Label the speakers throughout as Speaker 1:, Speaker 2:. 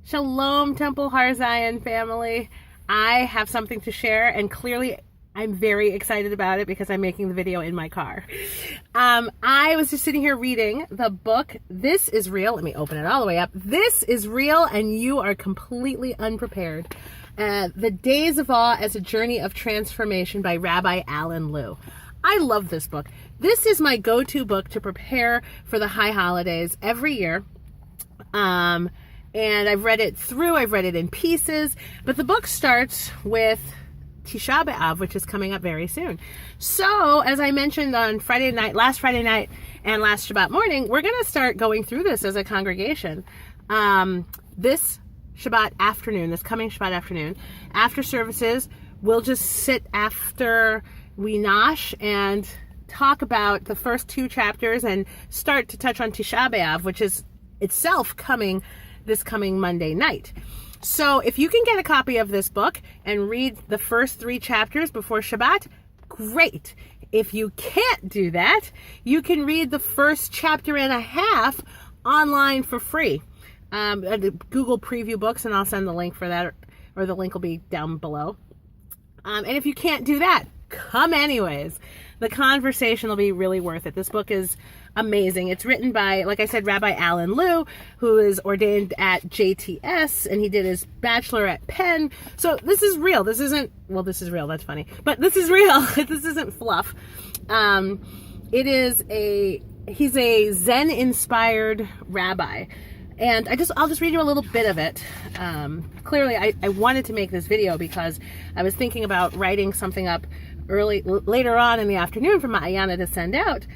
Speaker 1: Shalom, Temple Har Zion family. I have something to share, and clearly I'm very excited about it because I'm making the video in my car. I was just sitting here reading the book, This Is Real. Let me open it all the way up. This is Real, and You Are Completely Unprepared. The Days of Awe as a Journey of Transformation by Rabbi Alan Lew. I love this book. This is my go-to book to prepare for the high holidays every year. And I've read it through, I've read it in pieces, but the book starts with Tisha B'Av, which is coming up very soon. So, as I mentioned on last Friday night and last Shabbat morning, we're going to start going through this as a congregation. This Shabbat afternoon, this coming Shabbat afternoon, after services, we'll just sit after we nosh and talk about the first two chapters and start to touch on Tisha B'Av, which is itself coming this coming Monday night. So if you can get a copy of this book and read the first three chapters before Shabbat, great. If you can't do that, you can read the first chapter and a half online for free. Google Preview Books, and I'll send the link for that, or the link will be down below. And if you can't do that, come anyways. The conversation will be really worth it. This book is amazing. It's written by, like I said, Rabbi Alan Lew, who is ordained at JTS, and he did his bachelor at Penn. So this is real. This is real. That's funny. But this is real. This isn't fluff. He's a Zen-inspired rabbi. And I'll just read you a little bit of it. Clearly, I wanted to make this video because I was thinking about writing something up later on in the afternoon for Ma'ayana to send out.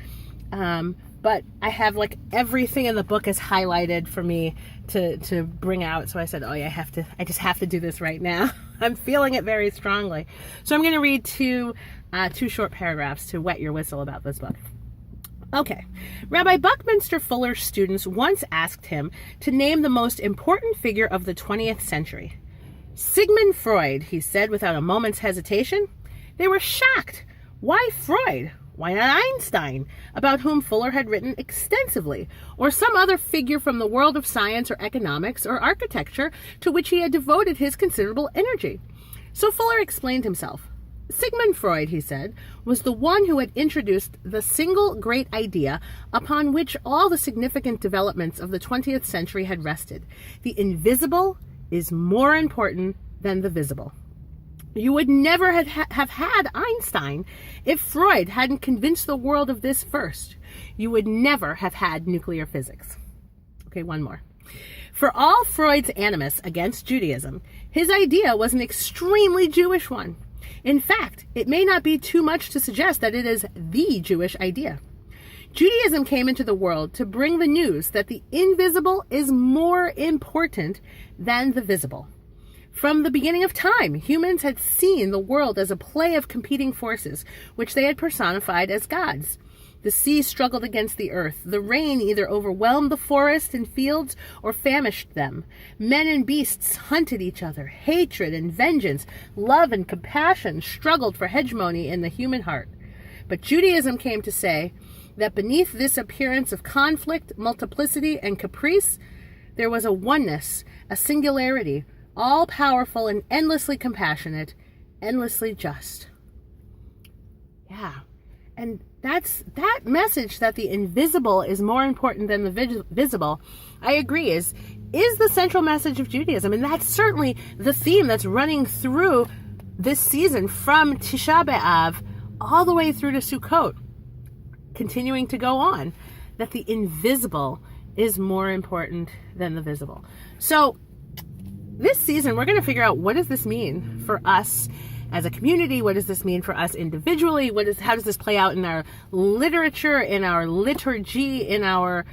Speaker 1: But I have like everything in the book is highlighted for me to bring out. So I said, oh yeah, I just have to do this right now. I'm feeling it very strongly. So I'm going to read two short paragraphs to wet your whistle about this book. Okay. Rabbi Buckminster Fuller's students once asked him to name the most important figure of the 20th century. Sigmund Freud, he said without a moment's hesitation. They were shocked. Why Freud? Why not Einstein, about whom Fuller had written extensively, or some other figure from the world of science or economics or architecture to which he had devoted his considerable energy? So Fuller explained himself. Sigmund Freud, he said, was the one who had introduced the single great idea upon which all the significant developments of the 20th century had rested. The invisible is more important than the visible. You would never have had Einstein if Freud hadn't convinced the world of this first. You would never have had nuclear physics. Okay, one more. For all Freud's animus against Judaism, his idea was an extremely Jewish one. In fact, it may not be too much to suggest that it is the Jewish idea. Judaism came into the world to bring the news that the invisible is more important than the visible. From the beginning of time, humans had seen the world as a play of competing forces, which they had personified as gods. The sea struggled against the earth. The rain either overwhelmed the forest and fields or famished them. Men and beasts hunted each other. Hatred and vengeance, love and compassion struggled for hegemony in the human heart. But Judaism came to say that beneath this appearance of conflict, multiplicity, and caprice, there was a oneness, a singularity, all-powerful and endlessly compassionate, endlessly just. Yeah. And that message that the invisible is more important than the visible, I agree, is the central message of Judaism. And that's certainly the theme that's running through this season from Tisha B'Av all the way through to Sukkot, continuing to go on, that the invisible is more important than the visible. So this season, we're going to figure out, what does this mean for us as a community? What does this mean for us individually? How does this play out in our literature, in our liturgy, in our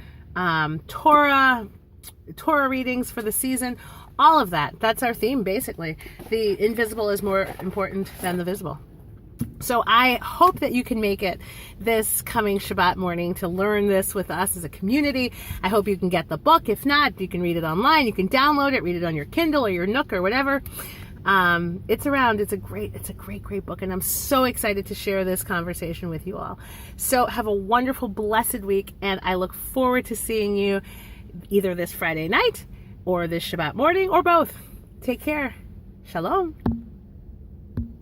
Speaker 1: Torah readings for the season? All of that. That's our theme, basically. The invisible is more important than the visible. So I hope that you can make it this coming Shabbat morning to learn this with us as a community. I hope you can get the book. If not, you can read it online. You can download it, read it on your Kindle or your Nook or whatever. It's around. It's a great book. And I'm so excited to share this conversation with you all. So have a wonderful, blessed week. And I look forward to seeing you either this Friday night or this Shabbat morning, or both. Take care. Shalom.